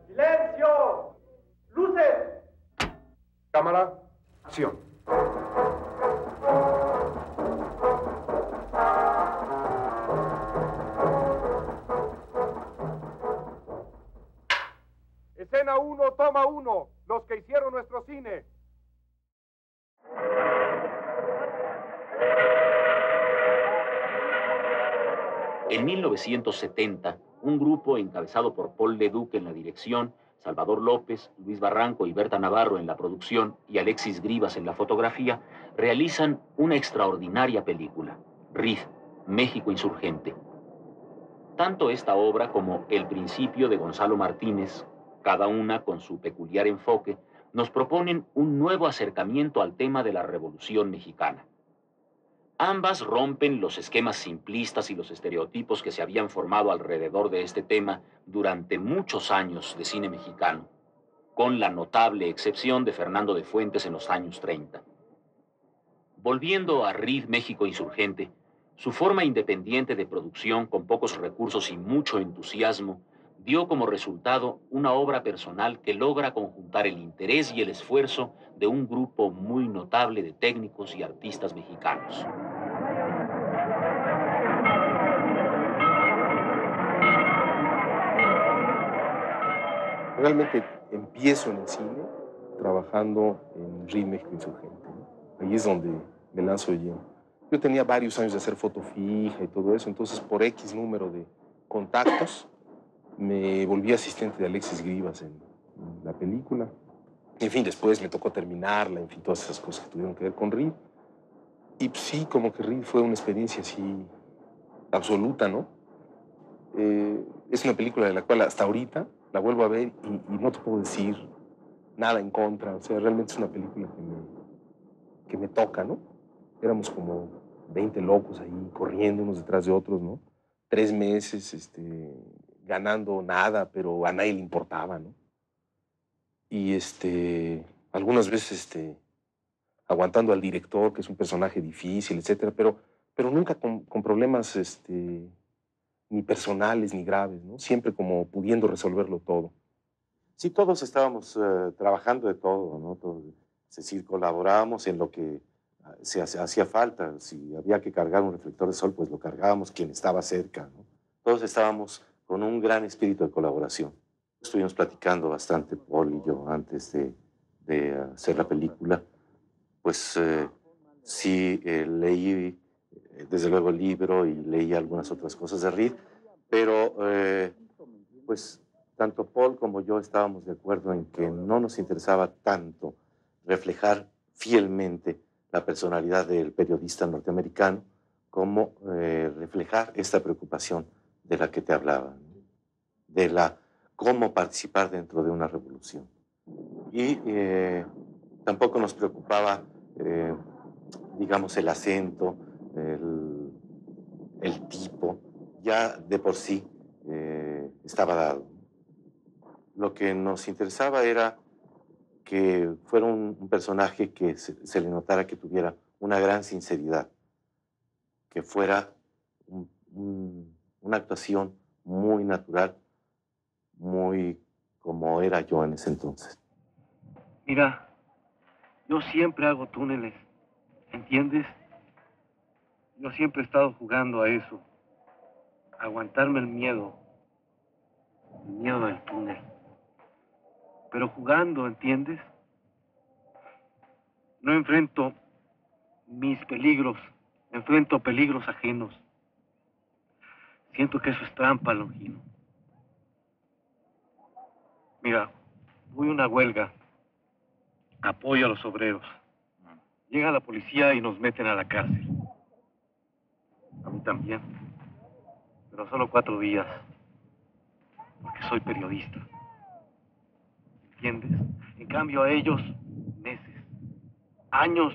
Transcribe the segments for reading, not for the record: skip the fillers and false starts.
¡Silencio! ¡Luces! Cámara, acción. Escena 1, toma 1. Los que hicieron nuestro cine. En 1970, un grupo encabezado por Paul Leduc en la dirección, Salvador López, Luis Barranco y Berta Navarro en la producción y Alexis Grivas en la fotografía, realizan una extraordinaria película, RIF, México Insurgente. Tanto esta obra como El Principio de Gonzalo Martínez, cada una con su peculiar enfoque, nos proponen un nuevo acercamiento al tema de la Revolución Mexicana. Ambas rompen los esquemas simplistas y los estereotipos que se habían formado alrededor de este tema durante muchos años de cine mexicano, con la notable excepción de Fernando de Fuentes en los años 30. Volviendo a RIF México Insurgente, su forma independiente de producción con pocos recursos y mucho entusiasmo dio como resultado una obra personal que logra conjuntar el interés y el esfuerzo de un grupo muy notable de técnicos y artistas mexicanos. Realmente empiezo en el cine trabajando en RIF México Insurgente, ¿no? Ahí es donde me lanzo de lleno. Yo tenía varios años de hacer foto fija y todo eso, entonces por X número de contactos me volví asistente de Alexis Grivas en la película. En fin, después me tocó terminarla, en fin, todas esas cosas que tuvieron que ver con RIF. Y pues, sí, como que RIF fue una experiencia así absoluta, ¿no? Es una película de la cual hasta ahorita la vuelvo a ver y no te puedo decir nada en contra. O sea, realmente es una película que me toca, ¿no? Éramos como 20 locos ahí corriendo unos detrás de otros, ¿no? 3 meses ganando nada, pero a nadie le importaba, ¿no? Y algunas veces aguantando al director, que es un personaje difícil, etcétera, pero nunca con problemas ni personales ni graves, ¿no? Siempre como pudiendo resolverlo todo. Sí, todos estábamos trabajando de todo, ¿no? Es decir, colaborábamos en lo que hacía falta. Si había que cargar un reflector de sol, pues lo cargábamos quien estaba cerca, ¿no? Todos estábamos con un gran espíritu de colaboración. Estuvimos platicando bastante, Paul y yo, antes de hacer la película. Pues sí, leí desde luego el libro y leí algunas otras cosas de Reed, pero pues tanto Paul como yo estábamos de acuerdo en que no nos interesaba tanto reflejar fielmente la personalidad del periodista norteamericano como reflejar esta preocupación de la que te hablaba, ¿no? De cómo participar dentro de una revolución. Y tampoco nos preocupaba, digamos, el acento, el tipo, ya de por sí estaba dado. Lo que nos interesaba era que fuera un personaje que se le notara que tuviera una gran sinceridad, que fuera una actuación muy natural, muy como era yo en ese entonces. Mira, yo siempre hago túneles, ¿entiendes? Yo siempre he estado jugando a eso, a aguantarme el miedo del túnel. Pero jugando, ¿entiendes? No enfrento mis peligros, enfrento peligros ajenos. Siento que eso es trampa, Longino. Mira, voy a una huelga, apoyo a los obreros. Llega la policía y nos meten a la cárcel. A mí también. Pero solo 4 días. Porque soy periodista. ¿Entiendes? En cambio a ellos, meses, años.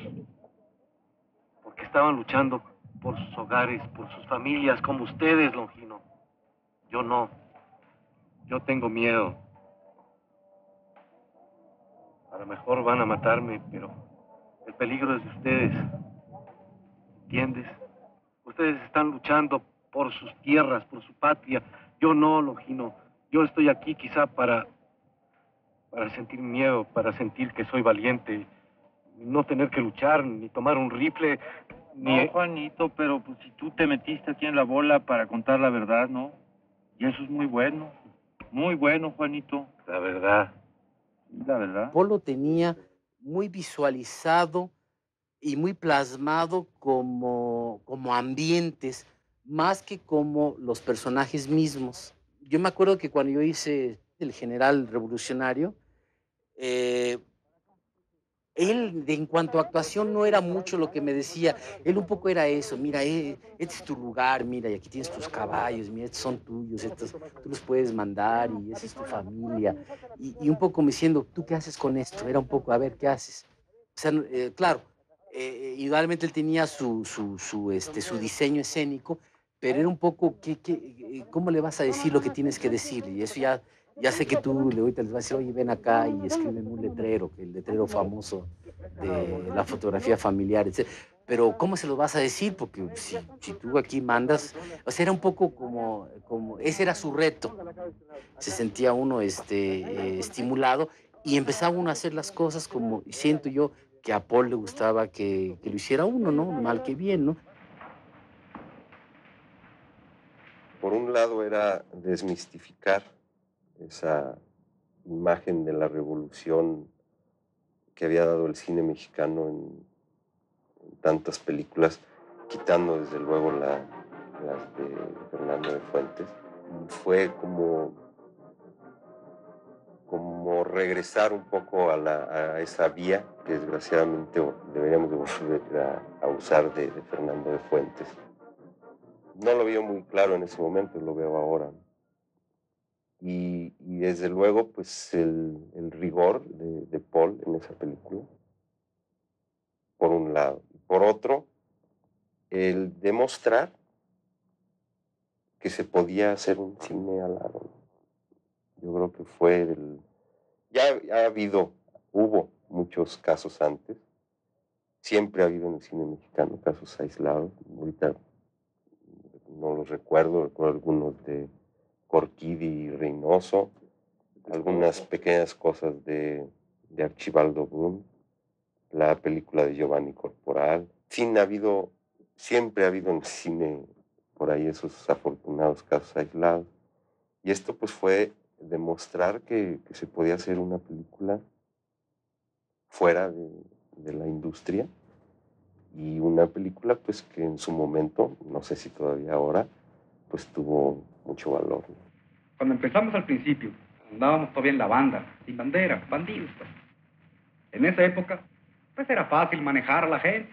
Porque estaban luchando por sus hogares, por sus familias, como ustedes, Longino. Yo no. Yo tengo miedo. A lo mejor van a matarme, pero el peligro es de ustedes. ¿Entiendes? Ustedes están luchando por sus tierras, por su patria. Yo no, Longino. Yo estoy aquí quizá para para sentir miedo, para sentir que soy valiente, no tener que luchar, ni tomar un rifle, ni... No, Juanito, pero pues si tú te metiste aquí en la bola para contar la verdad, ¿no? Y eso es muy bueno, Juanito. La verdad. La verdad. Paul lo tenía muy visualizado y muy plasmado como ambientes, más que como los personajes mismos. Yo me acuerdo que cuando yo hice El General Revolucionario, él, en cuanto a actuación, no era mucho lo que me decía. Él un poco era eso: mira, este es tu lugar, mira, y aquí tienes tus caballos, mira, estos son tuyos, tú los puedes mandar, y esa es tu familia. Y un poco me diciendo, ¿tú qué haces con esto? Era un poco, a ver, ¿qué haces? O sea, claro, igualmente él tenía su diseño escénico, pero era un poco, ¿cómo le vas a decir lo que tienes que decir? Y eso ya sé que tú ahorita les vas a decir, oye, ven acá y escríbeme un letrero, que el letrero famoso de la fotografía familiar, etc. Pero ¿cómo se lo vas a decir? Porque si tú aquí mandas, o sea, era un poco como ese era su reto. Se sentía uno estimulado y empezaba uno a hacer las cosas como siento yo que a Paul le gustaba que lo hiciera uno, ¿no? Mal que bien, ¿no? Por un lado era desmistificar esa imagen de la revolución que había dado el cine mexicano en tantas películas, quitando desde luego las de Fernando de Fuentes. Y fue como regresar un poco a esa vía que desgraciadamente deberíamos de volver a usar de Fernando de Fuentes. No lo veo muy claro en ese momento, lo veo ahora. Y desde luego, pues el rigor de Paul en esa película, por un lado. Por otro, el demostrar que se podía hacer un cine al lado. Yo creo que fue ya hubo muchos casos antes. Siempre ha habido en el cine mexicano casos aislados. Ahorita no los recuerdo algunos de Corquidi y Reynoso, algunas pequeñas cosas de Archibaldo Brum, la película de Giovanni Corporal. Siempre ha habido en el cine por ahí esos afortunados casos aislados. Y esto pues fue demostrar que se podía hacer una película fuera de la industria, y una película pues que en su momento, no sé si todavía ahora, pues tuvo mucho valor. Cuando empezamos al principio, andábamos todavía en la banda, sin bandera, bandidos, pues. En esa época, pues era fácil manejar a la gente.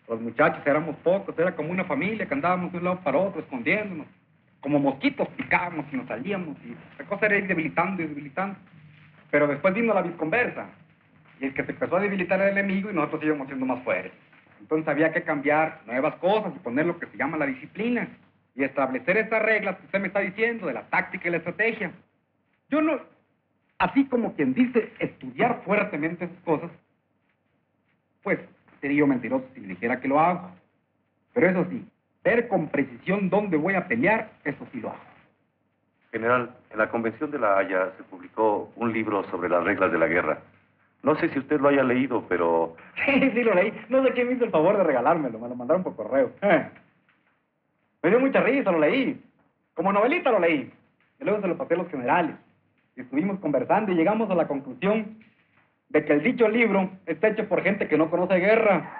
Los muchachos éramos pocos, era como una familia que andábamos de un lado para otro, escondiéndonos. Como mosquitos picábamos y nos salíamos, y la cosa era ir debilitando y debilitando. Pero después vino la visconversa, y el que se empezó a debilitar era el enemigo y nosotros íbamos siendo más fuertes. Entonces había que cambiar nuevas cosas y poner lo que se llama la disciplina. Y establecer estas reglas que usted me está diciendo, de la táctica y la estrategia. Yo no, así como quien dice, estudiar fuertemente esas cosas, pues sería yo mentiroso si le dijera que lo hago. Pero eso sí, ver con precisión dónde voy a pelear, eso sí lo hago. General, en la Convención de La Haya se publicó un libro sobre las reglas de la guerra. No sé si usted lo haya leído, pero... Sí, lo leí. No sé quién me hizo el favor de regalármelo, me lo mandaron por correo. Me dio mucha risa, lo leí. Como novelita lo leí. Y luego se lo pasé a los generales. Y estuvimos conversando y llegamos a la conclusión de que el dicho libro está hecho por gente que no conoce guerra.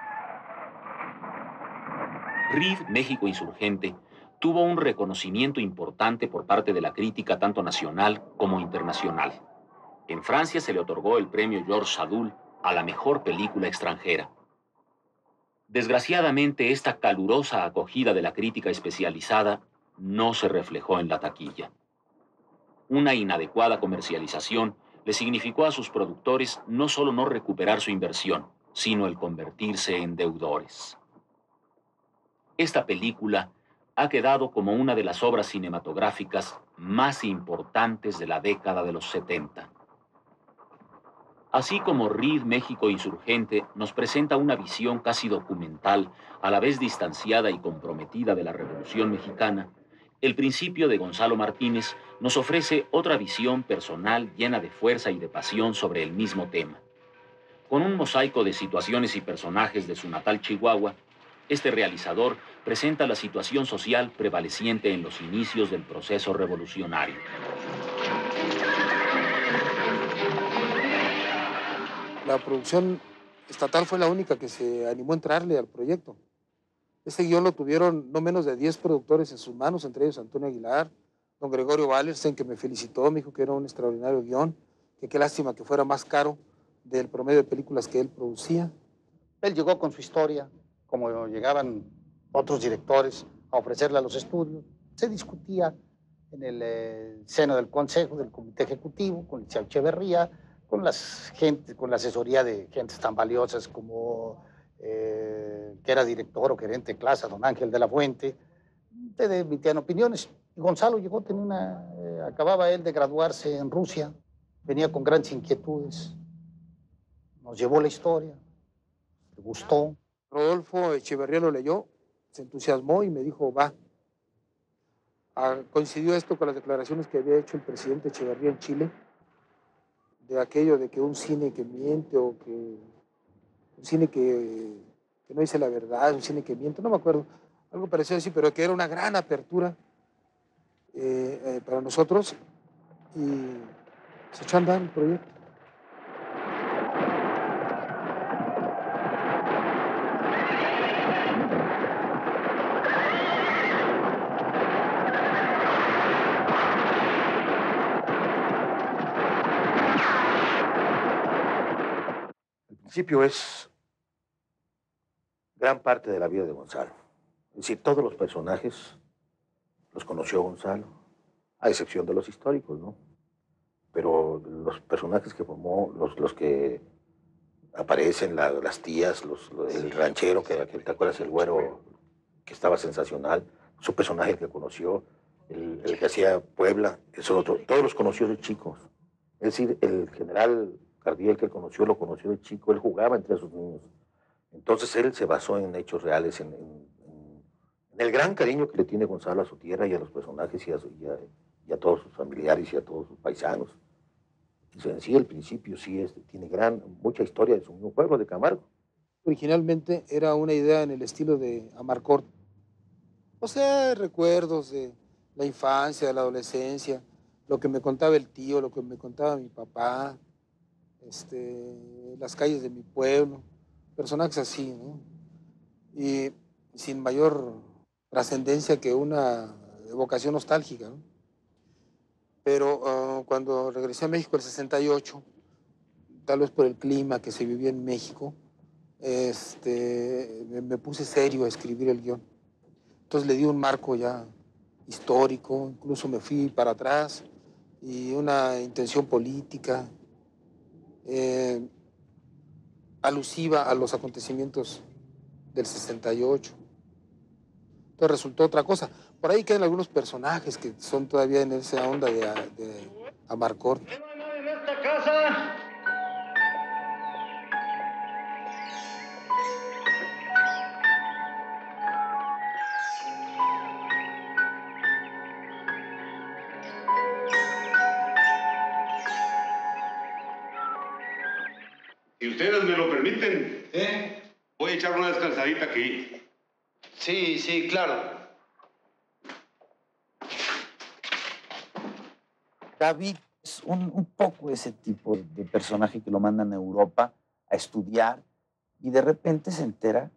RIF México Insurgente tuvo un reconocimiento importante por parte de la crítica tanto nacional como internacional. En Francia se le otorgó el premio Georges Sadoul a la mejor película extranjera. Desgraciadamente, esta calurosa acogida de la crítica especializada no se reflejó en la taquilla. Una inadecuada comercialización le significó a sus productores no solo no recuperar su inversión, sino el convertirse en deudores. Esta película ha quedado como una de las obras cinematográficas más importantes de la década de los 70. Así como RIF México Insurgente nos presenta una visión casi documental, a la vez distanciada y comprometida de la Revolución Mexicana, El principio de Gonzalo Martínez nos ofrece otra visión personal llena de fuerza y de pasión sobre el mismo tema. Con un mosaico de situaciones y personajes de su natal Chihuahua, este realizador presenta la situación social prevaleciente en los inicios del proceso revolucionario. La producción estatal fue la única que se animó a entrarle al proyecto. Este guión lo tuvieron no menos de 10 productores en sus manos, entre ellos Antonio Aguilar, don Gregorio Wallerstein, que me felicitó, me dijo que era un extraordinario guión, que qué lástima que fuera más caro del promedio de películas que él producía. Él llegó con su historia, como llegaban otros directores a ofrecerle a los estudios. Se discutía en el seno del consejo, del comité ejecutivo, con Liceo Echeverría, con la asesoría de gentes tan valiosas como que era director o gerente de clase, don Ángel de la Fuente. Te emitían opiniones. Y Gonzalo llegó, acababa él de graduarse en Rusia, venía con grandes inquietudes. Nos llevó la historia, le gustó. Rodolfo Echeverría lo leyó, se entusiasmó y me dijo, va. Coincidió esto con las declaraciones que había hecho el presidente Echeverría en Chile, de aquello de que un cine que miente o que un cine que no dice la verdad, un cine que miente, no me acuerdo, algo parecido así, pero que era una gran apertura para nosotros y se echó a andar el proyecto. El principio es gran parte de la vida de Gonzalo. Es decir, todos los personajes los conoció Gonzalo, a excepción de los históricos, ¿no? Pero los personajes que formó, los que aparecen, las tías, el ranchero, que ¿te acuerdas? El güero, que estaba sensacional, su personaje que conoció, el que hacía Puebla, eso otro, todos los conoció de chicos. Es decir, el general Cardiel que conoció, lo conoció de chico, él jugaba entre esos niños. Entonces él se basó en hechos reales, en el gran cariño que le tiene Gonzalo a su tierra y a los personajes y a todos sus familiares y a todos sus paisanos. En sí, el principio sí tiene mucha historia de su mismo pueblo, de Camargo. Originalmente era una idea en el estilo de Amarcord. O sea, recuerdos de la infancia, de la adolescencia, lo que me contaba el tío, lo que me contaba mi papá, las calles de mi pueblo, personajes así, ¿no? Y sin mayor trascendencia que una evocación nostálgica, ¿no? Pero cuando regresé a México el 68, tal vez por el clima que se vivía en México, me puse serio a escribir el guión. Entonces le di un marco ya histórico, incluso me fui para atrás, y una intención política, alusiva a los acontecimientos del 68. Entonces resultó otra cosa. Por ahí quedan algunos personajes que son todavía en esa onda de Amarcord. ¿No hay nadie en esta casa? Si ustedes me lo permiten, voy a echar una descansadita aquí. Sí, sí, claro. David es un poco ese tipo de personaje que lo mandan a Europa a estudiar y de repente se entera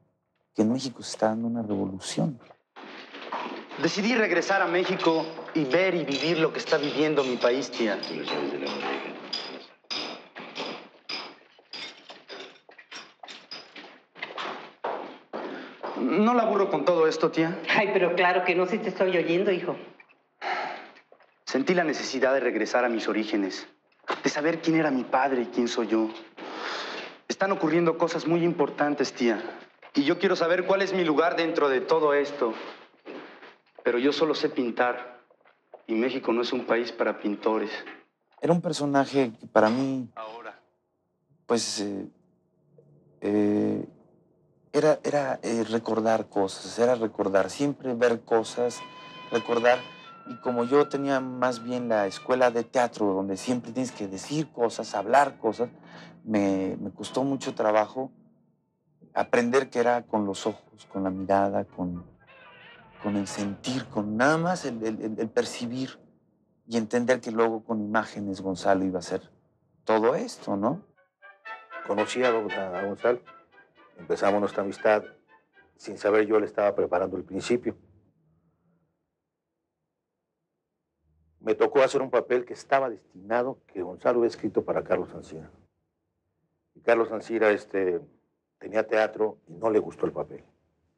que en México se está dando una revolución. Decidí regresar a México y ver y vivir lo que está viviendo mi país, tía. ¿No la aburro con todo esto, tía? Ay, pero claro que no, si te estoy oyendo, hijo. Sentí la necesidad de regresar a mis orígenes, de saber quién era mi padre y quién soy yo. Están ocurriendo cosas muy importantes, tía. Y yo quiero saber cuál es mi lugar dentro de todo esto. Pero yo solo sé pintar. Y México no es un país para pintores. Era un personaje que para mí, pues, era recordar cosas, era recordar, siempre ver cosas, recordar Y como yo tenía más bien la escuela de teatro, donde siempre tienes que decir cosas, hablar cosas, me costó mucho trabajo aprender que era con los ojos, con la mirada, con el sentir, con nada más el percibir y entender que luego con imágenes Gonzalo iba a hacer todo esto, ¿no? Conocí a Gonzalo, empezamos nuestra amistad, sin saber yo le estaba preparando el principio. Me tocó hacer un papel que estaba destinado, que Gonzalo había escrito para Carlos Ancira. Y Carlos Ancira tenía teatro y no le gustó el papel.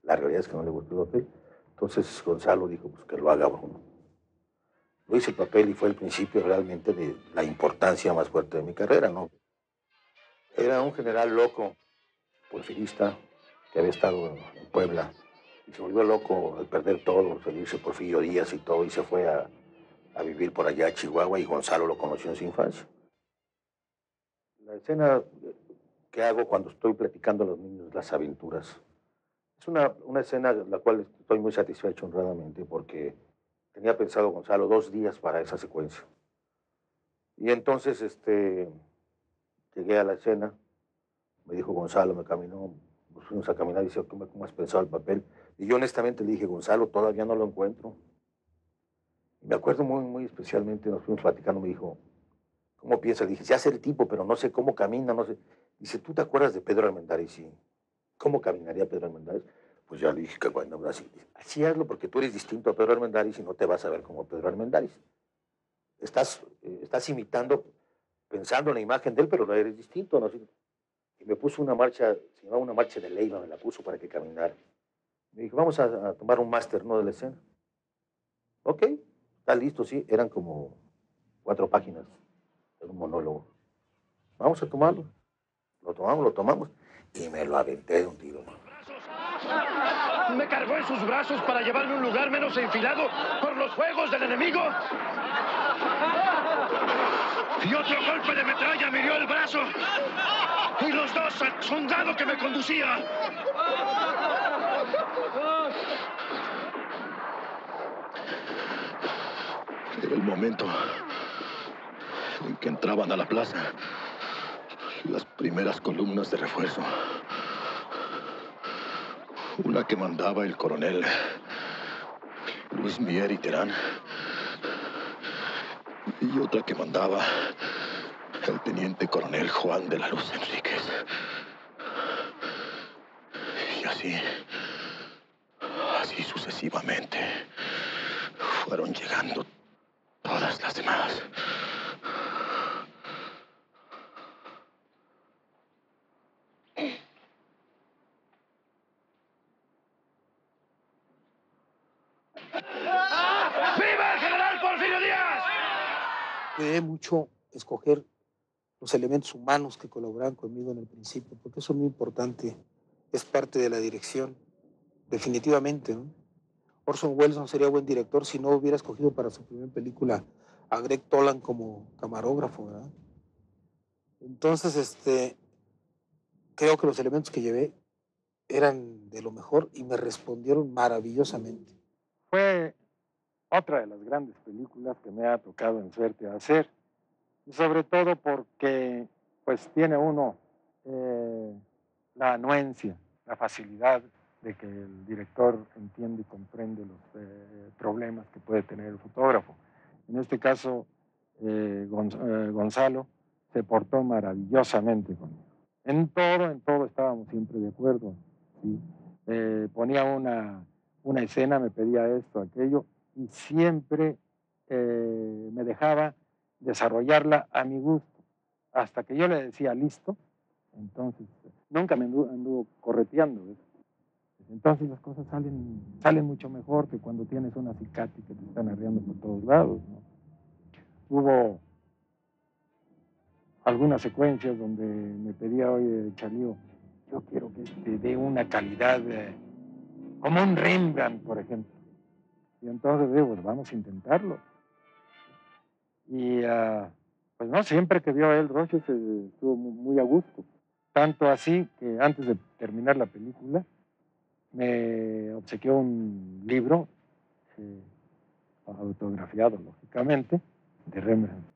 La realidad es que no le gustó el papel. Entonces Gonzalo dijo pues, que lo haga Bruno. Lo hice el papel y fue el principio realmente de la importancia más fuerte de mi carrera, ¿no? Era un general loco, porfirista, que había estado en Puebla y se volvió loco al perder todo, salirse Porfirio Díaz y todo, y se fue a vivir por allá a Chihuahua, y Gonzalo lo conoció en su infancia. La escena que hago cuando estoy platicando a los niños las aventuras es una escena de la cual estoy muy satisfecho honradamente porque tenía pensado Gonzalo 2 días para esa secuencia. Y entonces llegué a la escena, me dijo Gonzalo, me caminó, nos fuimos a caminar y dice, ¿cómo has pensado el papel? Y yo honestamente le dije, Gonzalo, todavía no lo encuentro. Y me acuerdo muy especialmente, nos fuimos platicando, me dijo, ¿cómo piensas? Le dije, ya sé el tipo, pero no sé cómo camina, no sé. Dice, ¿tú te acuerdas de Pedro Armendáriz? Sí. ¿Cómo caminaría Pedro Armendáriz? Pues ya le dije que bueno, así hazlo porque tú eres distinto a Pedro Armendáriz y no te vas a ver como Pedro Armendáriz. Estás imitando, pensando en la imagen de él, pero no eres distinto, ¿no? Y me puso una marcha, se llamaba una marcha de Leiva, me la puso para que caminara. Me dijo, vamos a tomar un máster, ¿no? De la escena. Ok, está listo, sí. Eran como 4 páginas de un monólogo. Vamos a tomarlo. Lo tomamos y me lo aventé de un tiro. Me cargó en sus brazos para llevarme a un lugar menos enfilado por los fuegos del enemigo. Y otro golpe de metralla me hirió el brazo. Y los dos al soldado que me conducía. Era el momento en que entraban a la plaza las primeras columnas de refuerzo. Una que mandaba el coronel Luis Mier y Terán, y otra que mandaba el teniente coronel Juan de la Luz Enríquez. Y así sucesivamente, fueron llegando todas las demás. ¡Viva el general Porfirio Díaz! Cuidé mucho escoger los elementos humanos que colaboraban conmigo en el principio, porque eso es muy importante, es parte de la dirección, definitivamente, ¿no? Orson Welles no sería buen director si no hubiera escogido para su primera película a Greg Toland como camarógrafo, ¿verdad? Entonces, creo que los elementos que llevé eran de lo mejor y me respondieron maravillosamente. Fue otra de las grandes películas que me ha tocado en suerte hacer, y sobre todo porque pues tiene uno la anuencia, la facilidad de que el director entiende y comprende los problemas que puede tener el fotógrafo. En este caso, Gonzalo se portó maravillosamente conmigo. En todo estábamos siempre de acuerdo, ¿sí? Ponía una escena, me pedía esto, aquello, y siempre me dejaba desarrollarla a mi gusto. Hasta que yo le decía, listo, entonces nunca me anduvo correteando. ¿Ves? Entonces las cosas salen mucho mejor que cuando tienes una acicate que te están arreando por todos lados, ¿no? Hubo algunas secuencias donde me pedía, oye, Chalío, yo quiero que dé una calidad como un Rembrandt, por ejemplo. Y entonces digo, pues vamos a intentarlo. Y pues no, siempre que vio a él, Roche estuvo muy a gusto. Tanto así que antes de terminar la película, me obsequió un libro autografiado, lógicamente, de Rembrandt.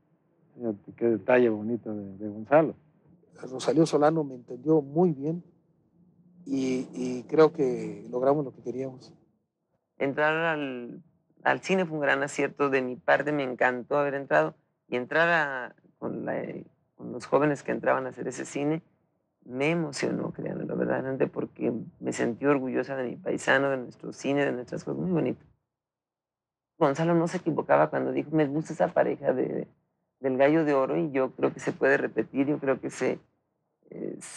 Fíjate qué detalle bonito de Gonzalo. Rosalío Solano me entendió muy bien y creo que logramos lo que queríamos. Entrar al cine fue un gran acierto de mi parte, me encantó haber entrado y entrar con los jóvenes que entraban a hacer ese cine me emocionó, créanmelo, verdaderamente, porque me sentí orgullosa de mi paisano, de nuestro cine, de nuestras cosas, muy bonito. Gonzalo no se equivocaba cuando dijo, me gusta esa pareja del Gallo de Oro y yo creo que se puede repetir, yo creo que se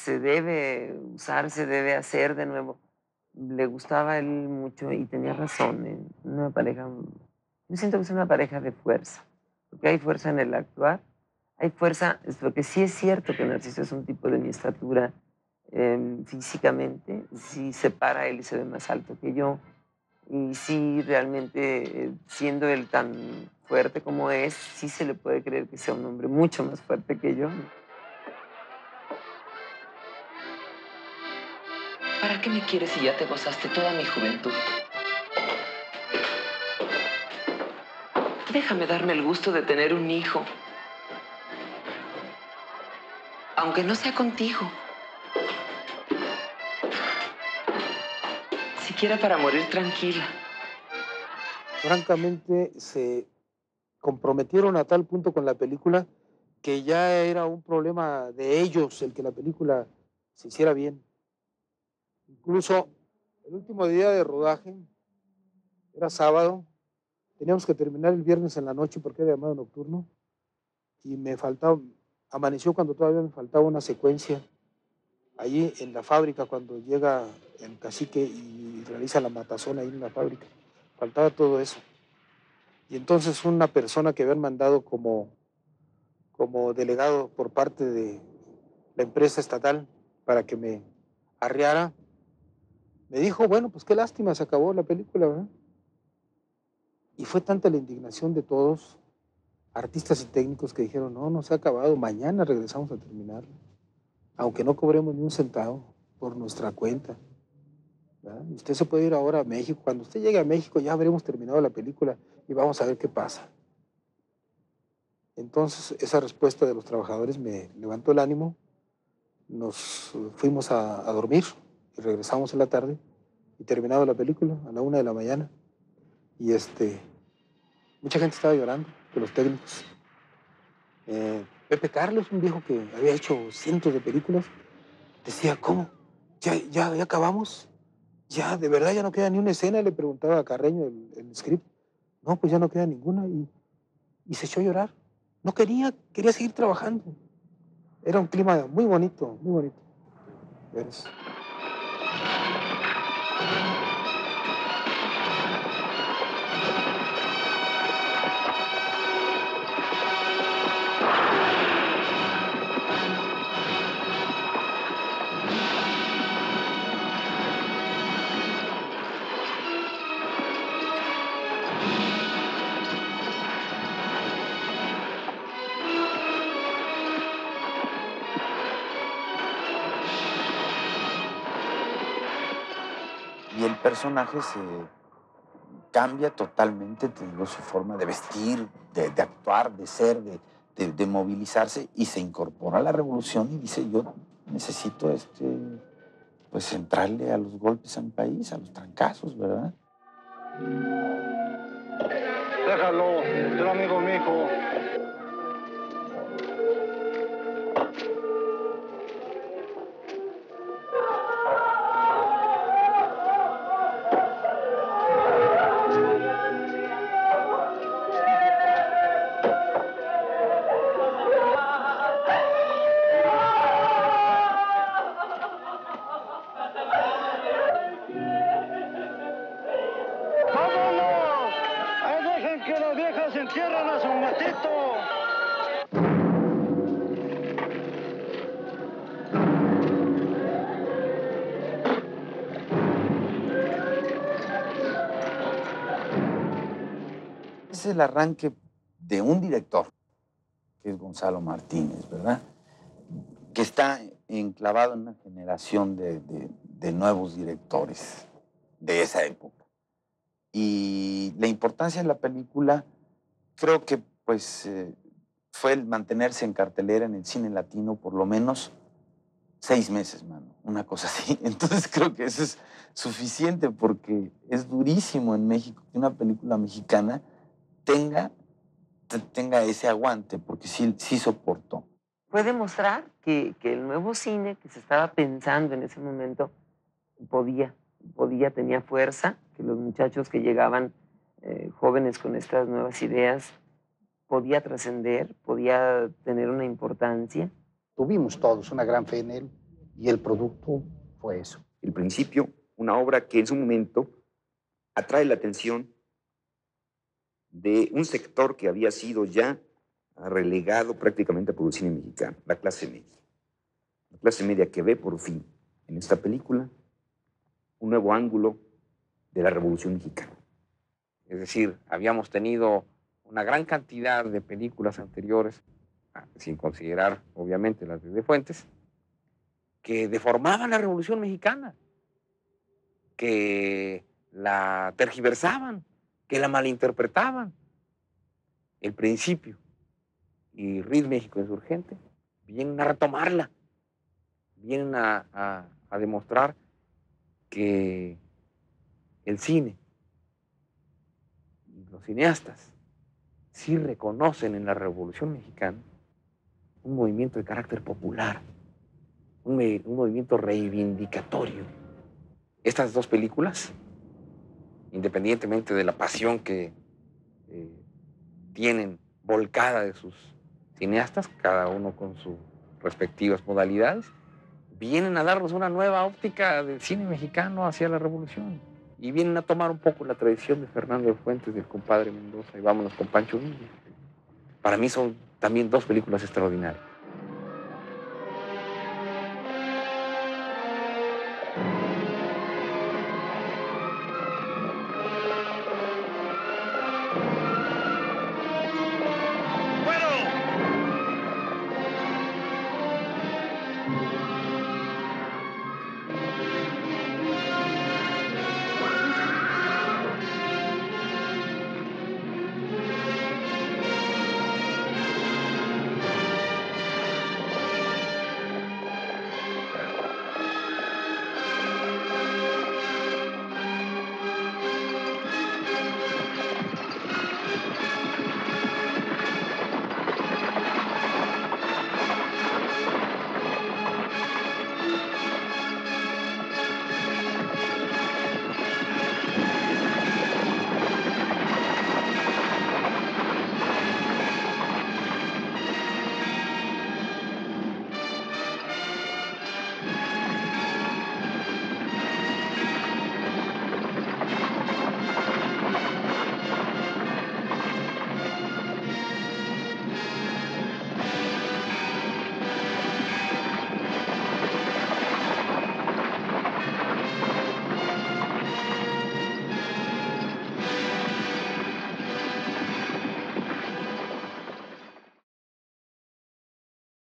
debe usar, se debe hacer de nuevo. Le gustaba a él mucho y tenía razón, una pareja, yo siento que es una pareja de fuerza, porque hay fuerza en el actuar, hay fuerza, porque sí es cierto que Narciso es un tipo de mi estatura físicamente, sí se para él y se ve más alto que yo, y sí realmente siendo él tan fuerte como es, sí se le puede creer que sea un hombre mucho más fuerte que yo. ¿Para qué me quieres si ya te gozaste toda mi juventud? Déjame darme el gusto de tener un hijo. Aunque no sea contigo. Siquiera para morir tranquila. Francamente, se comprometieron a tal punto con la película que ya era un problema de ellos el que la película se hiciera bien. Incluso el último día de rodaje era sábado, teníamos que terminar el viernes en la noche porque era llamado nocturno y me faltaba, amaneció cuando todavía me faltaba una secuencia allí en la fábrica cuando llega el cacique y realiza la matazón ahí en la fábrica, faltaba todo eso. Y entonces una persona que habían mandado como delegado por parte de la empresa estatal para que me arreara, me dijo, bueno, pues qué lástima, se acabó la película, ¿verdad? Y fue tanta la indignación de todos, artistas y técnicos, que dijeron, no, no se ha acabado, mañana regresamos a terminarlo, aunque no cobremos ni un centavo por nuestra cuenta, ¿verdad? Y usted se puede ir ahora a México, cuando usted llegue a México ya habremos terminado la película y vamos a ver qué pasa. Entonces esa respuesta de los trabajadores me levantó el ánimo, nos fuimos a dormir y regresamos en la tarde y terminado la película a la 1 de la mañana. Y mucha gente estaba llorando, de los técnicos. Pepe Carlos, un viejo que había hecho cientos de películas, decía, ¿cómo? ¿Ya acabamos? ¿Ya de verdad ya no queda ni una escena? Le preguntaba a Carreño el script. No, pues ya no queda ninguna. Y se echó a llorar. No quería seguir trabajando. Era un clima muy bonito, muy bonito. ¿Ves? Y el personaje se cambia totalmente, te digo, su forma de vestir, de actuar, de ser, de movilizarse, y se incorpora a la revolución y dice, yo necesito pues entrarle a los golpes a mi país, a los trancazos, ¿verdad? Déjalo, es un amigo mío. ¡Vámonos! ¡Ahí dejen que las viejas entierren a su matito! Es el arranque de un director, que es Gonzalo Martínez, ¿verdad? Que está enclavado en una generación de nuevos directores de esa época. Y la importancia de la película creo que pues fue el mantenerse en cartelera en el cine latino por lo menos 6 meses, mano, una cosa así. Entonces creo que eso es suficiente porque es durísimo en México que una película mexicana tenga ese aguante, porque sí soportó. Fue demostrar que el nuevo cine que se estaba pensando en ese momento podía, tenía fuerza, que los muchachos que llegaban jóvenes con estas nuevas ideas podía trascender, podía tener una importancia. Tuvimos todos una gran fe en él y el producto fue eso. El Principio, una obra que en su momento atrae la atención de un sector que había sido ya relegado prácticamente por el cine mexicano, la clase media. La clase media que ve por fin en esta película un nuevo ángulo de la Revolución Mexicana. Es decir, habíamos tenido una gran cantidad de películas anteriores, sin considerar obviamente las de Fuentes, que deformaban la Revolución Mexicana, que la tergiversaban, que la malinterpretaban. El Principio y RID México Insurgente vienen a retomarla, vienen a demostrar que el cine y los cineastas sí reconocen en la Revolución Mexicana un movimiento de carácter popular, un movimiento reivindicatorio. Estas dos películas, independientemente de la pasión que tienen volcada de sus cineastas, cada uno con sus respectivas modalidades, vienen a darnos una nueva óptica del cine mexicano hacia la Revolución. Y vienen a tomar un poco la tradición de Fernando de Fuentes, del compadre Mendoza, y vámonos con Pancho Villa. Para mí son también dos películas extraordinarias.